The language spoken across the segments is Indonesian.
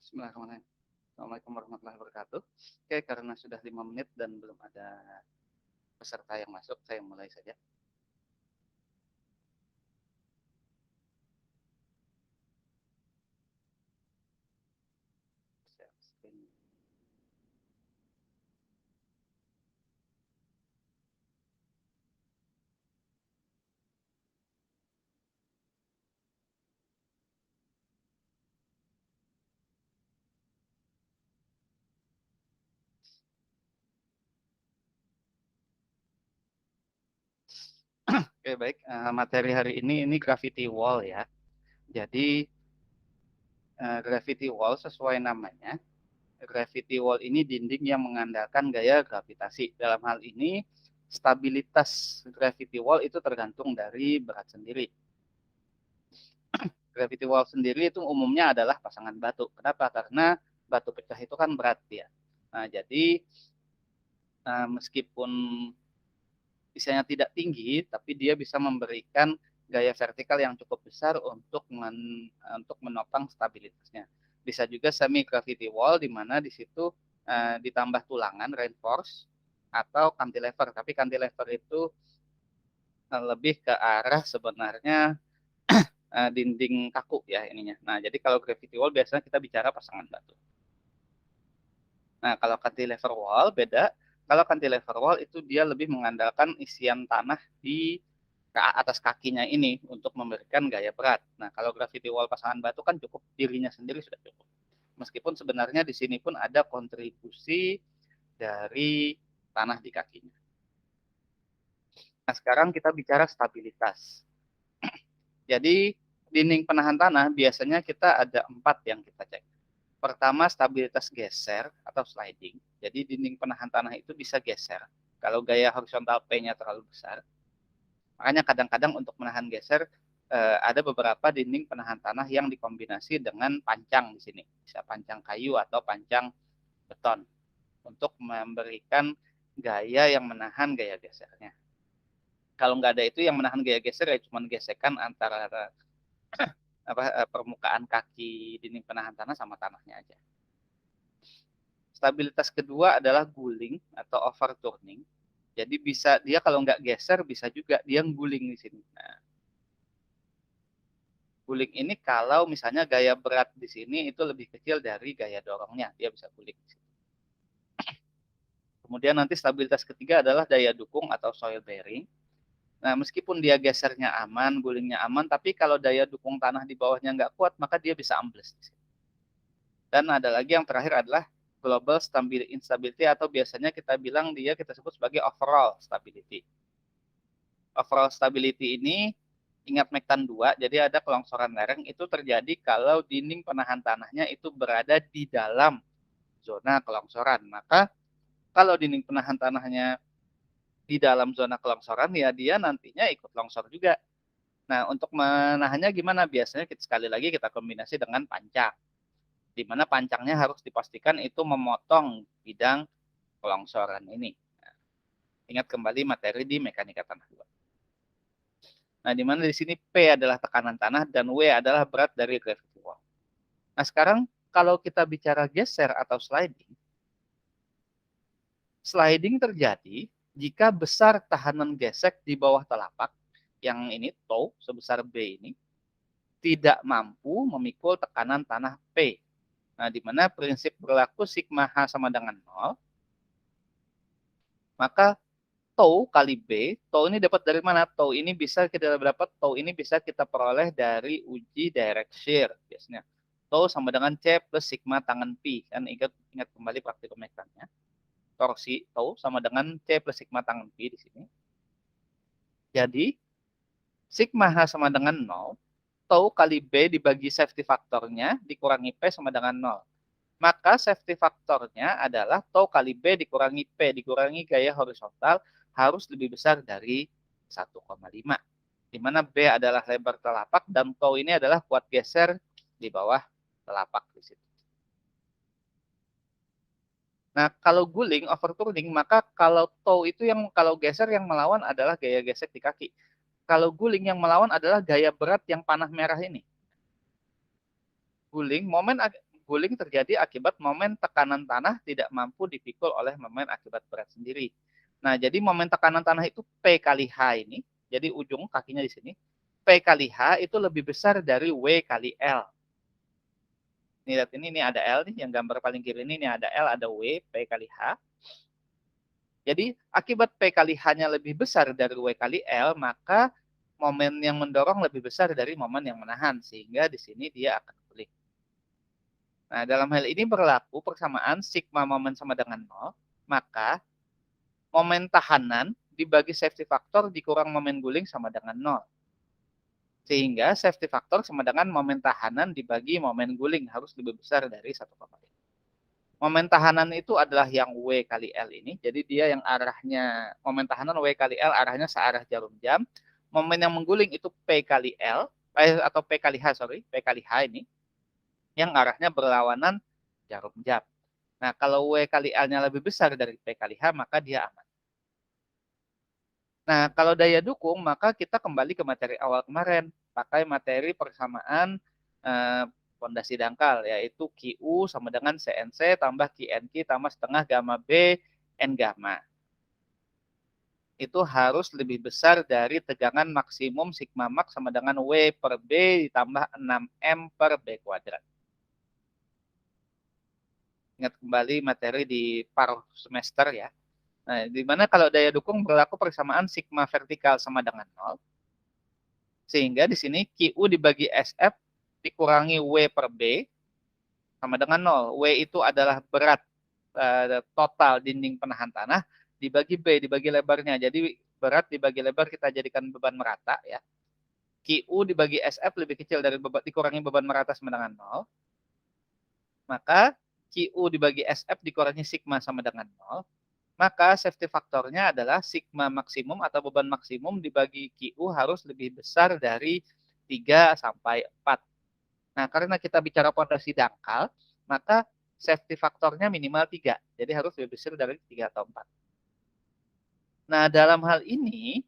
Bismillahirrahmanirrahim. Assalamualaikum warahmatullahi wabarakatuh. Oke, karena sudah 5 menit dan belum ada peserta yang masuk, saya mulai saja. Share screen. Oke, baik. Materi hari ini gravity wall ya. Jadi gravity wall sesuai namanya. Gravity wall ini dinding yang mengandalkan gaya gravitasi. Dalam hal ini stabilitas gravity wall itu tergantung dari berat sendiri. Gravity wall sendiri itu umumnya adalah pasangan batu. Kenapa? Karena batu pecah itu kan berat ya. Nah, jadi meskipun misalnya tidak tinggi, tapi dia bisa memberikan gaya vertikal yang cukup besar untuk menopang stabilitasnya. Bisa juga semi gravity wall di mana di situ ditambah tulangan reinforce atau cantilever, tapi cantilever itu lebih ke arah sebenarnya dinding kaku ya ininya. Nah, jadi kalau gravity wall biasanya kita bicara pasangan batu. Nah, kalau cantilever wall beda. Kalau cantilever wall itu dia lebih mengandalkan isian tanah di ke atas kakinya ini untuk memberikan gaya berat. Nah, kalau gravity wall pasangan batu kan cukup dirinya sendiri sudah cukup. Meskipun sebenarnya di sini pun ada kontribusi dari tanah di kakinya. Nah, sekarang kita bicara stabilitas. Jadi, dinding penahan tanah biasanya kita ada 4 yang kita cek. Pertama, stabilitas geser atau sliding. Jadi, dinding penahan tanah itu bisa geser. Kalau gaya horizontal P-nya terlalu besar, makanya kadang-kadang untuk menahan geser ada beberapa dinding penahan tanah yang dikombinasi dengan pancang di sini. Bisa pancang kayu atau pancang beton untuk memberikan gaya yang menahan gaya gesernya. Kalau nggak ada itu yang menahan gaya geser ya cuma gesekan antara permukaan kaki dinding penahan tanah sama tanahnya aja. Stabilitas kedua adalah guling atau overturning. Jadi bisa dia kalau nggak geser bisa juga dia guling di sini. Nah, guling ini kalau misalnya gaya berat di sini itu lebih kecil dari gaya dorongnya, dia bisa guling. Kemudian nanti stabilitas ketiga adalah daya dukung atau soil bearing. Nah, meskipun dia gesernya aman, gulingnya aman, tapi kalau daya dukung tanah di bawahnya nggak kuat, maka dia bisa ambles. Dan ada lagi yang terakhir adalah global instability atau biasanya kita sebut sebagai overall stability. Overall stability ini ingat Mektan 2, jadi ada kelongsoran lereng itu terjadi kalau dinding penahan tanahnya itu berada di dalam zona kelongsoran. Maka kalau dinding penahan tanahnya di dalam zona kelongsoran ya dia nantinya ikut longsor juga. Nah, untuk menahannya gimana? Biasanya sekali lagi kita kombinasi dengan pancang. Di mana pancangnya harus dipastikan itu memotong bidang kelongsoran ini. Nah, ingat kembali materi di mekanika tanah 2. Nah, di mana di sini P adalah tekanan tanah dan W adalah berat dari gravity wall. Nah, sekarang kalau kita bicara geser atau sliding, sliding terjadi jika besar tahanan gesek di bawah telapak, yang ini toe sebesar B ini, tidak mampu memikul tekanan tanah P. Nah, di mana prinsip berlaku sigma H sama dengan 0, maka tau kali B, tau ini dapat dari mana? Tau ini bisa kita peroleh dari uji direct shear biasanya. Tau sama dengan C plus sigma tangan Pi. Kan ingat kembali praktikum mekannya. Torsi tau sama dengan C plus sigma tangan Pi di sini. Jadi sigma H sama dengan 0, tau kali B dibagi safety faktornya dikurangi P sama dengan 0. Maka safety faktornya adalah tau kali B dikurangi P dikurangi gaya horizontal harus lebih besar dari 1,5. Di mana B adalah lebar telapak dan tau ini adalah kuat geser di bawah telapak di situ. Nah, kalau guling, overturning, maka kalau tau itu kalau geser yang melawan adalah gaya gesek di kaki. Kalau guling yang melawan adalah gaya berat yang panah merah ini. Guling, guling terjadi akibat momen tekanan tanah tidak mampu dipikul oleh momen akibat berat sendiri. Nah, jadi momen tekanan tanah itu P kali H ini, jadi ujung kakinya di sini, P kali H itu lebih besar dari W kali L. Ini lihat ini ada L nih, yang gambar paling kiri ini ada L, ada W, P kali H. Jadi akibat P kali H-nya lebih besar dari W kali L, maka momen yang mendorong lebih besar dari momen yang menahan, sehingga di sini dia akan guling. Nah, dalam hal ini berlaku persamaan sigma momen sama dengan 0, maka momen tahanan dibagi safety factor dikurang momen guling sama dengan 0. Sehingga safety factor sama dengan momen tahanan dibagi momen guling harus lebih besar dari 1,5. Momen tahanan itu adalah yang W kali L ini. Jadi dia yang arahnya, momen tahanan W kali L arahnya searah jarum jam. Momen yang mengguling itu P kali L, atau P kali H, P kali H ini. Yang arahnya berlawanan jarum jam. Nah, kalau W kali L-nya lebih besar dari P kali H, maka dia aman. Nah, kalau daya dukung, maka kita kembali ke materi awal kemarin. Pakai materi persamaan fondasi dangkal, yaitu QU sama dengan CNC tambah QNQ tambah setengah gamma B N gamma. Itu harus lebih besar dari tegangan maksimum sigma max sama dengan W per B ditambah 6M per B kuadrat. Ingat kembali materi di paruh semester ya. Nah, di mana kalau daya dukung berlaku persamaan sigma vertikal sama dengan 0. Sehingga di sini QU dibagi SF dikurangi W per B sama dengan 0. W itu adalah berat total dinding penahan tanah dibagi B, dibagi lebarnya. Jadi berat dibagi lebar kita jadikan beban merata ya. QU dibagi SF lebih kecil dari beban, dikurangi beban merata sama dengan 0. Maka QU dibagi SF dikurangi sigma sama dengan 0. Maka safety faktornya adalah sigma maksimum atau beban maksimum dibagi QU harus lebih besar dari 3 sampai 4. Nah, karena kita bicara fondasi dangkal, maka safety faktornya minimal 3. Jadi harus lebih besar dari 3 atau 4. Nah, dalam hal ini,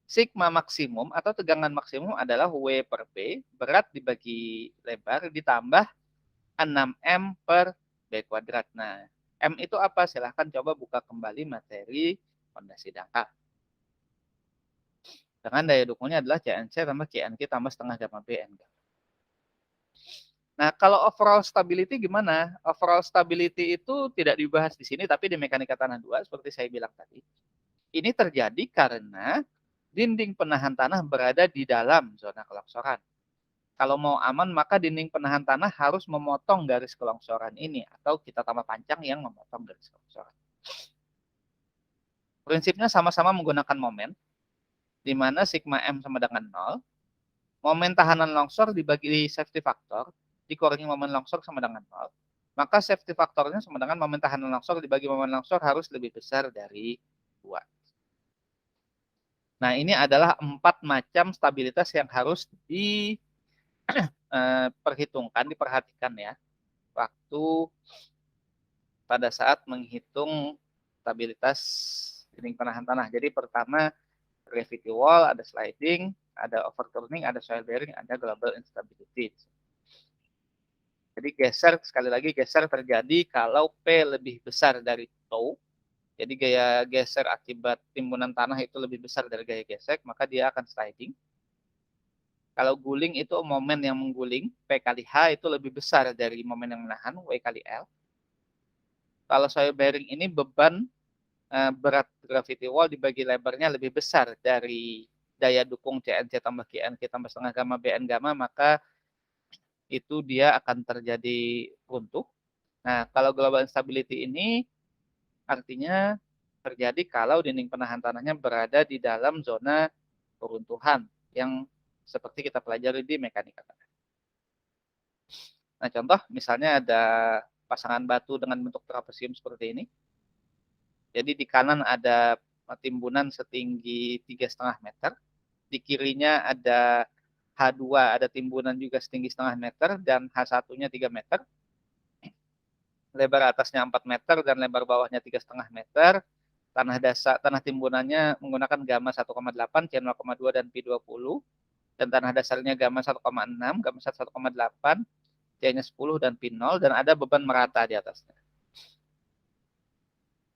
sigma maksimum atau tegangan maksimum adalah W per B, berat dibagi lebar ditambah 6M per B kuadrat. Nah, M itu apa? Silahkan coba buka kembali materi fondasi dangkal. Dengan daya dukungnya adalah CNC tambah QNQ tambah setengah gamma B N gamma. Nah, kalau overall stability gimana? Overall stability itu tidak dibahas di sini, tapi di mekanika tanah 2, seperti saya bilang tadi. Ini terjadi karena dinding penahan tanah berada di dalam zona kelongsoran. Kalau mau aman, maka dinding penahan tanah harus memotong garis kelongsoran ini, atau kita tambah panjang yang memotong garis kelongsoran. Prinsipnya sama-sama menggunakan momen, di mana sigma M sama dengan 0. Momen tahanan longsor dibagi safety factor, dikurangi momen longsor sama dengan 0. Maka safety faktornya sama dengan momen tahanan longsor dibagi momen longsor harus lebih besar dari 2. Nah, ini adalah 4 macam stabilitas yang harus diperhitungkan, diperhatikan ya, waktu pada saat menghitung stabilitas dinding penahan tanah. Jadi pertama, gravity wall, ada sliding, ada overturning, ada soil bearing, ada global instability. Jadi geser, sekali lagi geser terjadi kalau P lebih besar dari tau. Jadi gaya geser akibat timbunan tanah itu lebih besar dari gaya gesek, maka dia akan sliding. Kalau guling itu momen yang mengguling, P kali H itu lebih besar dari momen yang menahan, W kali L. Kalau soil bearing ini beban berat gravity wall dibagi lebarnya lebih besar dari daya dukung CNC tambah QNQ tambah setengah gamma BN gamma, maka itu dia akan terjadi runtuh. Nah, kalau global instability ini artinya terjadi kalau dinding penahan tanahnya berada di dalam zona peruntuhan yang seperti kita pelajari di mekanika tanah. Nah, contoh misalnya ada pasangan batu dengan bentuk trapesium seperti ini. Jadi di kanan ada timbunan setinggi 3,5 meter. Di kirinya ada H2, ada timbunan juga setinggi 0,5 meter, dan H1-nya 3 meter. Lebar atasnya 4 meter dan lebar bawahnya 3,5 meter. Tanah timbunannya menggunakan gamma 1,8, C 0,2, dan P 20. dan tanah dasarnya gamma 1,6, gamma 1,8, C-nya 10 dan P 0 dan ada beban merata di atasnya.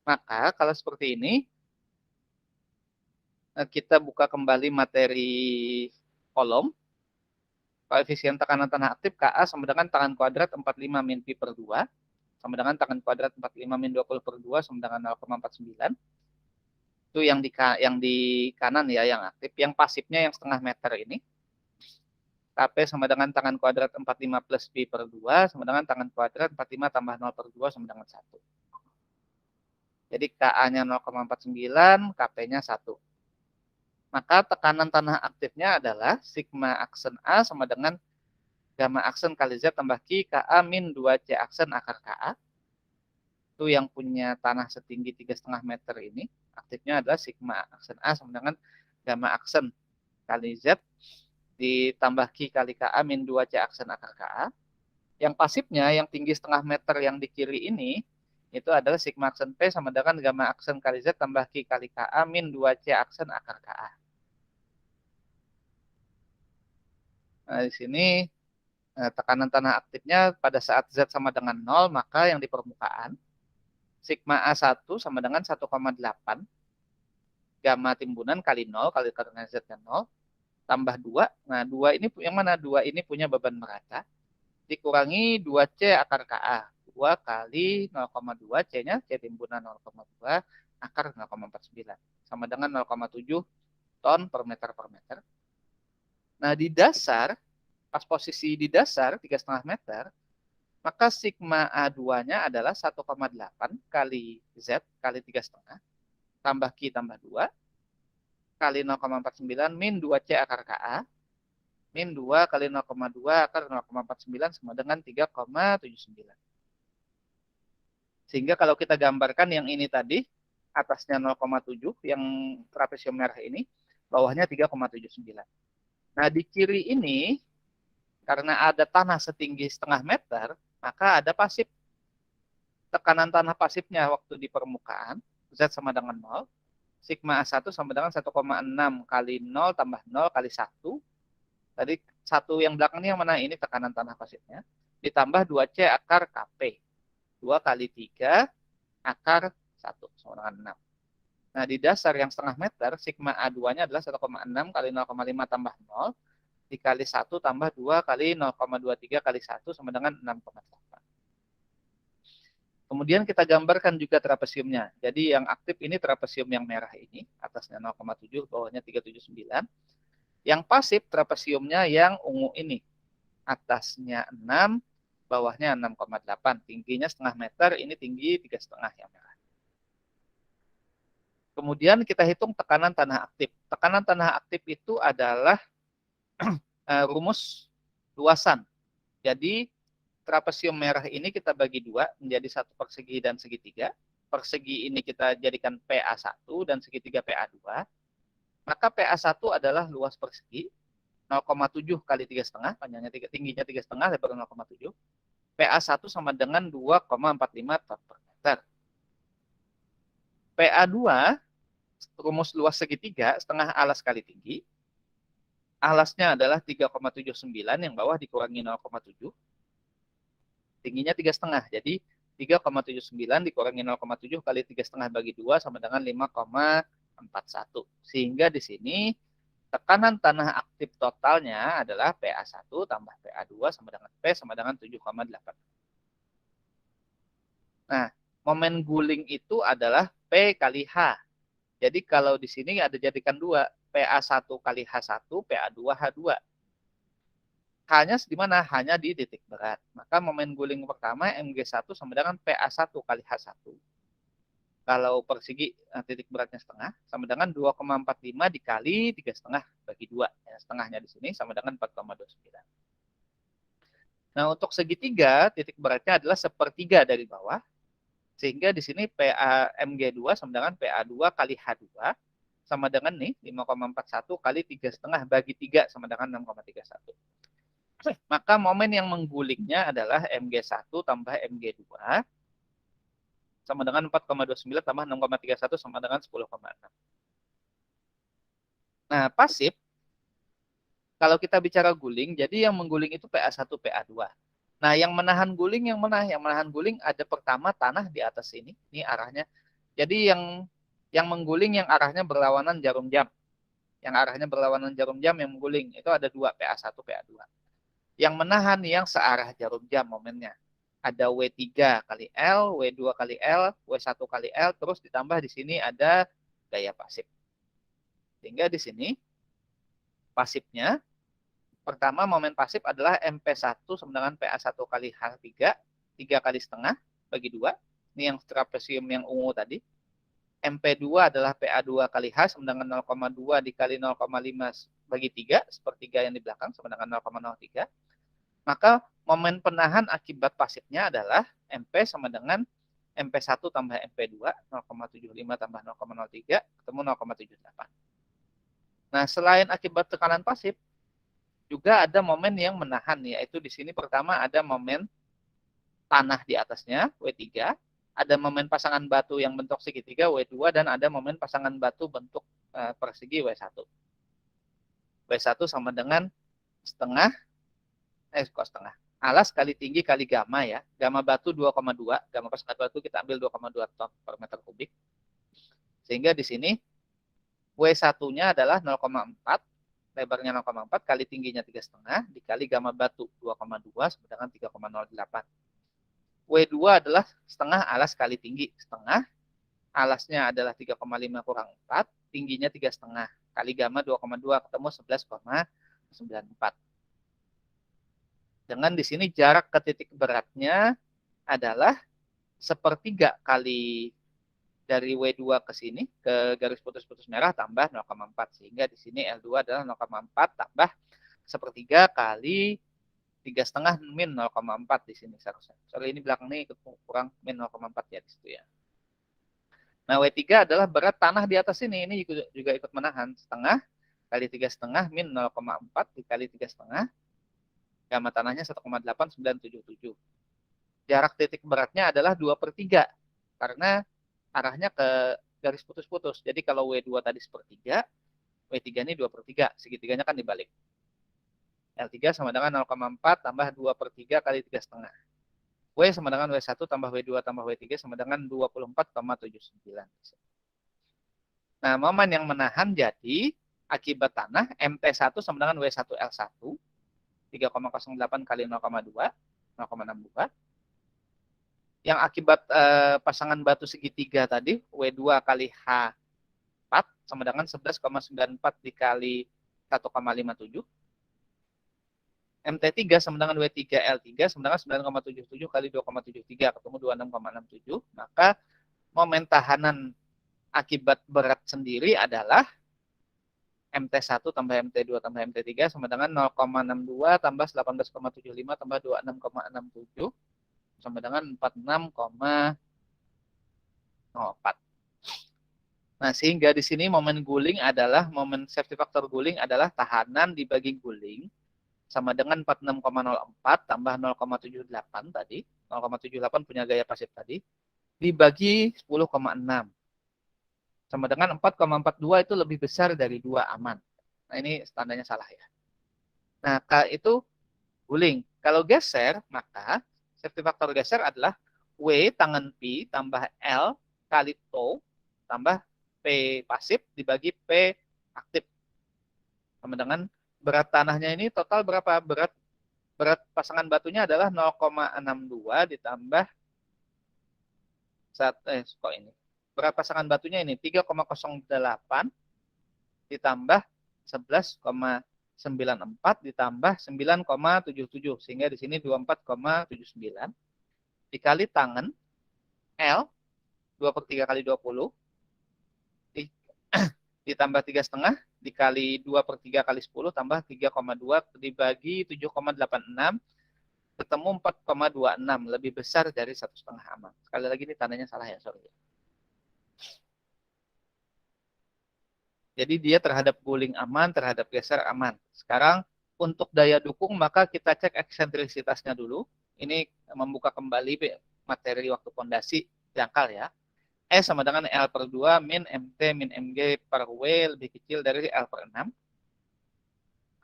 Maka kalau seperti ini kita buka kembali materi kolom. Koefisien tekanan tanah aktif KA sama dengan tangan kuadrat 45 min Pi per 2 sama dengan tangan kuadrat 45 min 20 per 2 sama dengan 0,49. Itu yang di kanan ya yang aktif. Yang pasifnya yang setengah meter ini. KP sama dengan tangan kuadrat 45 plus Pi per 2 sama dengan tangan kuadrat 45 tambah 0 per 2 sama dengan 1. Jadi KA-nya 0,49, KP-nya 1. Maka tekanan tanah aktifnya adalah sigma aksen A sama dengan gamma aksen kali Z tambah Q KA min 2C aksen akar KA. Itu yang punya tanah setinggi 3,5 meter ini. Aktifnya adalah sigma aksen A sama dengan gamma aksen kali Z ditambah Q kali KA min 2C aksen akar KA. Yang pasifnya yang tinggi setengah meter yang di kiri ini itu adalah sigma aksen P sama dengan gamma aksen kali Z tambah Q kali KA min 2C aksen akar KA. Nah, di sini tekanan tanah aktifnya pada saat Z sama dengan 0, maka yang di permukaan sigma A1 sama dengan 1,8 gamma timbunan kali 0 kali karena Z-nya 0 tambah 2. Nah, 2 ini yang mana? 2 ini punya beban merata dikurangi 2C akar KA. 2 kali 0,2 C-nya C timbunan 0,2 akar 0,49 sama dengan 0,7 ton per meter per meter. Nah, di dasar, pas posisi di dasar 3,5 meter, maka sigma A2-nya adalah 1,8 kali Z kali 3,5 tambah Q tambah 2 kali 0,49 min 2C akar KA min 2 kali 0,2 akar 0,49 sama dengan 3,79. Sehingga kalau kita gambarkan yang ini tadi, atasnya 0,7 yang trapesium merah ini, bawahnya 3,79. Nah, di kiri ini karena ada tanah setinggi setengah meter, maka ada pasif. Tekanan tanah pasifnya waktu di permukaan, Z sama dengan 0, sigma A1 sama dengan 1,6 kali 0 tambah 0 kali 1. Tadi 1 yang belakang ini yang mana? Ini tekanan tanah pasifnya. Ditambah 2C akar KP. 2 kali 3 akar 1 sama dengan 6. Nah, di dasar yang setengah meter, sigma A2-nya adalah 1,6 kali 0,5 tambah 0 dikali 1 tambah 2 kali 0,23 kali 1 sama dengan 6,8. Kemudian kita gambarkan juga trapesiumnya. Jadi yang aktif ini trapesium yang merah ini, atasnya 0,7, bawahnya 379. Yang pasif trapesiumnya yang ungu ini, atasnya 6, bawahnya 6,8. Tingginya setengah meter, ini tinggi 3,5 yang merah. Kemudian kita hitung tekanan tanah aktif. Tekanan tanah aktif itu adalah rumus luasan. Jadi trapesium merah ini kita bagi 2 menjadi 1 persegi dan segitiga. Persegi ini kita jadikan PA1 dan segitiga PA2. Maka PA1 adalah luas persegi 0,7 kali 3,5, panjangnya tingginya 3,5, lebar 0,7. PA1 sama dengan 2,45 ton per meter. PA2 rumus luas segitiga setengah alas kali tinggi. Alasnya adalah 3,79 yang bawah dikurangi 0,7. Tingginya 3,5. Jadi 3,79 dikurangi 0,7 kali 3,5 bagi 2 sama dengan 5,41. Sehingga di sini tekanan tanah aktif totalnya adalah PA1 tambah PA2 sama dengan P sama dengan 7,8. Nah, momen guling itu adalah P kali H. Jadi kalau di sini ada jadikan 2, PA1 kali H1, PA2 H2. H-nya di mana? Hanya di titik berat. Maka momen guling pertama Mg1 sama dengan PA1 kali H1. Kalau persegi titik beratnya setengah, sama dengan 2,45 dikali 3,5 bagi 2. Ya, setengahnya di sini sama dengan 4,29. Nah, untuk segitiga, titik beratnya adalah sepertiga dari bawah. Sehingga di sini PA Mg2 sama dengan PA2 kali H2 sama dengan nih 5,41 kali 3,5 bagi 3 sama dengan 6,31. Maka momen yang menggulingnya adalah Mg1 tambah Mg2 sama dengan 4,29 tambah 6,31 sama dengan 10,6. Nah, pasif Kalau kita bicara guling, jadi yang mengguling itu PA1, PA2. Nah, yang menahan guling yang mana? Yang menahan guling ada pertama tanah di atas ini arahnya. Jadi yang mengguling yang arahnya berlawanan jarum jam. Yang arahnya berlawanan jarum jam yang mengguling itu ada dua, PA1, PA2. Yang menahan yang searah jarum jam momennya. Ada W3 kali L, W2 kali L, W1 kali L, terus ditambah di sini ada gaya pasif. Sehingga di sini pasifnya pertama momen pasif adalah MP1 sama dengan PA1 kali H3, 3 kali setengah bagi 2. Ini yang trapesium yang ungu tadi. MP2 adalah PA2 kali H sama dengan 0,2 dikali 0,5 bagi 3, sepertiga yang di belakang sama dengan 0,03. Maka momen penahan akibat pasifnya adalah MP sama dengan MP1 tambah MP2, 0,75 tambah 0,03, ketemu 0,78. Nah, selain akibat tekanan pasif, juga ada momen yang menahan, yaitu di sini pertama ada momen tanah di atasnya, W3, ada momen pasangan batu yang bentuk segitiga, W2, dan ada momen pasangan batu bentuk persegi, W1. W1 sama dengan setengah, setengah, alas kali tinggi kali gamma ya, gamma batu 2,2, gamma pasangan batu kita ambil 2,2 ton per meter kubik, sehingga di sini W1-nya adalah 0,4, lebarnya 0,4 kali tingginya 3,5 dikali gamma batu 2,2 sama dengan 3,08. W2 adalah setengah alas kali tinggi setengah, alasnya adalah 3,5 kurang 4, tingginya 3,5 kali gamma 2,2 ketemu 11,94. Dengan di sini jarak ke titik beratnya adalah sepertiga kali dari W2 ke sini, ke garis putus-putus merah tambah 0,4. Sehingga di sini L2 adalah 0,4 tambah sepertiga kali 3,5 min 0,4 di sini seharusnya. Soalnya ini belakang ini kurang min 0,4 ya di situ ya. Nah, W3 adalah berat tanah di atas ini juga ikut menahan. Setengah kali 3,5 min 0,4 dikali 3,5. Gamma tanahnya 1,8977. Jarak titik beratnya adalah 2/3. Karena arahnya ke garis putus-putus. Jadi kalau W2 tadi sepertiga, W3 ini 2/3. Segitiganya kan dibalik. L3 sama dengan 0,4 tambah 2/3 kali 3,5. W sama dengan W1 tambah W2 tambah W3 sama dengan 24,79. Nah, momen yang menahan jadi akibat tanah MT1 sama dengan W1L1 3,08 kali 0,2, 0,62. Yang akibat pasangan batu segitiga tadi, W2 kali H4 sama dengan 11,94 dikali 1,57. MT3 sama dengan W3L3 sama dengan 9,77 kali 2,73 ketemu 26,67. Maka momen tahanan akibat berat sendiri adalah MT1 tambah MT2 tambah MT3 sama dengan 0,62 tambah 18,75 tambah 26,67 sama dengan 46,04. Nah, sehingga di sini momen guling adalah, momen safety factor guling adalah tahanan dibagi guling sama dengan 46,04 tambah 0,78 tadi, 0,78 punya gaya pasif tadi, dibagi 10,6. Sama dengan 4,42 itu lebih besar dari 2 aman. Nah, ini standarnya salah ya. Nah, itu guling. Kalau geser, maka safety factor geser adalah W tangan P tambah L kali tau tambah P pasif dibagi P aktif. Sama dengan berat tanahnya ini total berapa? Berat pasangan batunya adalah 0,62 ditambah kok ini. Berat pasangan batunya ini 3,08 ditambah 11,94 ditambah 9,77 sehingga di sini 24,79 dikali tangan L 2/3 kali 20 ditambah 3,5 dikali 2/3 kali 10 tambah 3,2 dibagi 7,86 ketemu 4,26, lebih besar dari 1,5 aman. Sekali lagi ini tandanya salah ya, sorry. Jadi dia terhadap guling aman, terhadap geser aman. Sekarang untuk daya dukung maka kita cek eksentrisitasnya dulu. Ini membuka kembali materi waktu fondasi dangkal ya. E sama dengan L/2 min MT min MG per W lebih kecil dari L/6.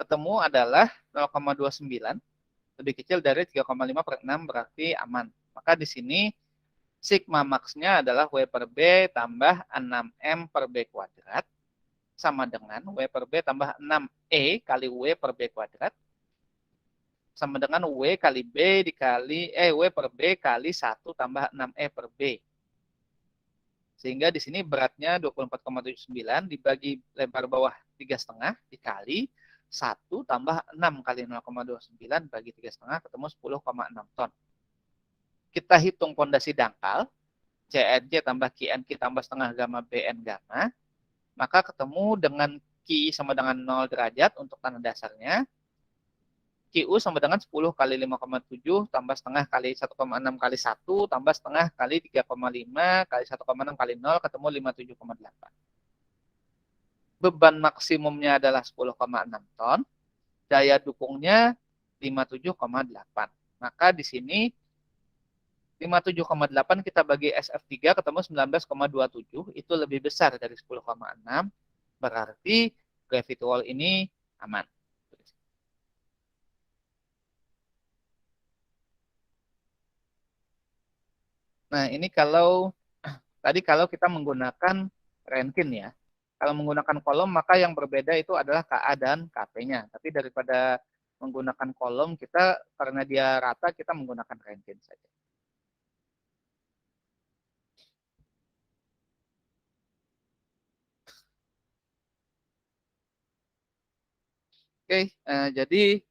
ketemu adalah 0,29, lebih kecil dari 3,5/6 berarti aman. Maka di sini sigma max-nya adalah W per B tambah 6M per B kuadrat sama dengan W per B tambah 6E kali W per B kuadrat sama dengan W kali B dikali W per B kali 1 tambah 6E per B. Sehingga di sini beratnya 24,79 dibagi lebar bawah 3,5 dikali 1 tambah 6 kali 0,29 bagi 3,5 ketemu 10,6 ton. Kita hitung pondasi dangkal, CNC tambah QNQ tambah setengah gamma BN gamma, maka ketemu dengan Q sama dengan 0 derajat untuk tanah dasarnya. QU sama dengan 10 kali 5,7 tambah setengah kali 1,6 kali 1 tambah setengah kali 3,5 kali 1,6 kali 0 ketemu 57,8. Beban maksimumnya adalah 10,6 ton. Daya dukungnya 57,8. Maka di sini 57,8 kita bagi SF3 ketemu 19,27, itu lebih besar dari 10,6, berarti gravity wall ini aman. Nah, ini tadi kalau kita menggunakan Rankine ya. Kalau menggunakan kolom maka yang berbeda itu adalah KA dan KP-nya. Tapi daripada menggunakan kolom kita karena dia rata kita menggunakan Rankine saja. Oke, jadi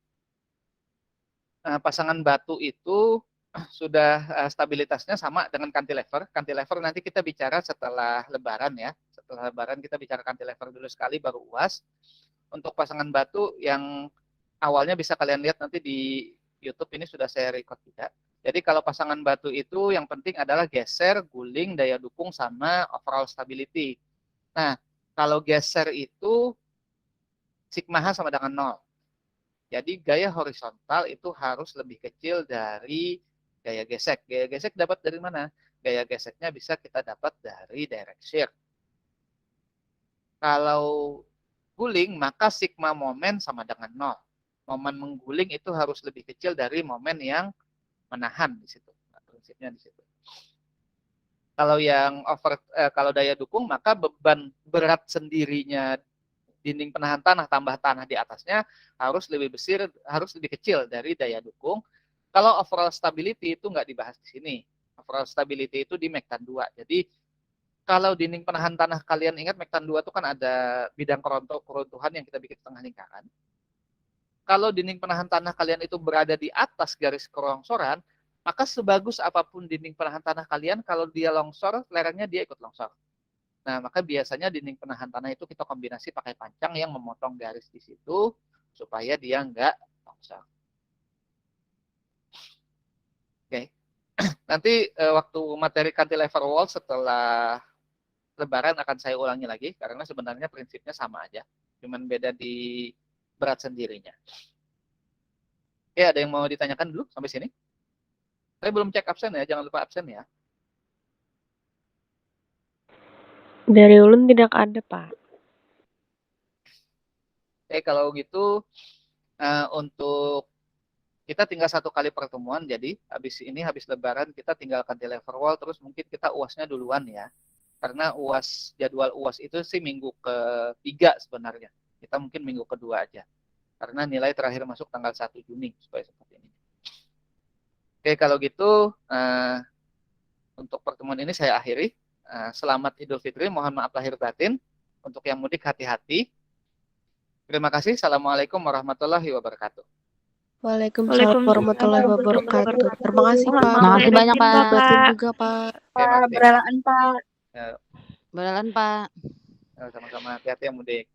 pasangan batu itu sudah stabilitasnya sama dengan cantilever. Cantilever nanti kita bicara setelah lebaran ya. Setelah lebaran kita bicara cantilever dulu sekali baru UAS. Untuk pasangan batu yang awalnya bisa kalian lihat nanti di YouTube ini sudah saya record juga. Jadi kalau pasangan batu itu yang penting adalah geser, guling, daya dukung sama overall stability. Nah, kalau geser itu sigma H sama dengan 0. Jadi gaya horizontal itu harus lebih kecil dari gaya gesek. Gaya gesek dapat dari mana? Gaya geseknya bisa kita dapat dari direct shear. Kalau guling, maka sigma momen sama dengan 0. Momen mengguling itu harus lebih kecil dari momen yang menahan di situ. Nah, prinsipnya di situ. Kalau daya dukung, maka beban berat sendirinya dinding penahan tanah tambah tanah di atasnya harus lebih kecil dari daya dukung. Kalau overall stability itu nggak dibahas di sini. Overall stability itu di Mektan 2. Jadi kalau dinding penahan tanah kalian ingat Mektan 2 itu kan ada bidang keruntuhan yang kita bikin setengah lingkaran. Kalau dinding penahan tanah kalian itu berada di atas garis kelongsoran, maka sebagus apapun dinding penahan tanah kalian, kalau dia longsor, lerengnya dia ikut longsor. Nah, maka biasanya dinding penahan tanah itu kita kombinasi pakai pancang yang memotong garis di situ supaya dia nggak longsor. Oke. Nanti waktu materi cantilever wall setelah lebaran akan saya ulangi lagi karena sebenarnya prinsipnya sama aja. Cuman beda di berat sendirinya. Oke, ada yang mau ditanyakan dulu sampai sini? Saya belum cek absen ya, jangan lupa absen ya. Dari ulun tidak ada, Pak. Oke, kalau gitu untuk kita tinggal 1 kali pertemuan, jadi habis lebaran kita tinggal cantilever wall, terus mungkin kita UASnya duluan ya. Karena jadwal UAS itu sih minggu ke-3 sebenarnya. Kita mungkin minggu kedua aja. Karena nilai terakhir masuk tanggal 1 Juni supaya seperti ini. Oke, kalau gitu untuk pertemuan ini saya akhiri. Selamat Idul Fitri, mohon maaf lahir batin. Untuk yang mudik hati-hati. Terima kasih. Assalamualaikum warahmatullahi wabarakatuh. Waalaikumsalam warahmatullahi wabarakatuh. Terima kasih, Pak. Terima kasih banyak, Pak. Batin juga, Pak. Oke, Beralaan, Pak. Ya, Beralaan, Pak. sama-sama. Hati-hati yang mudik.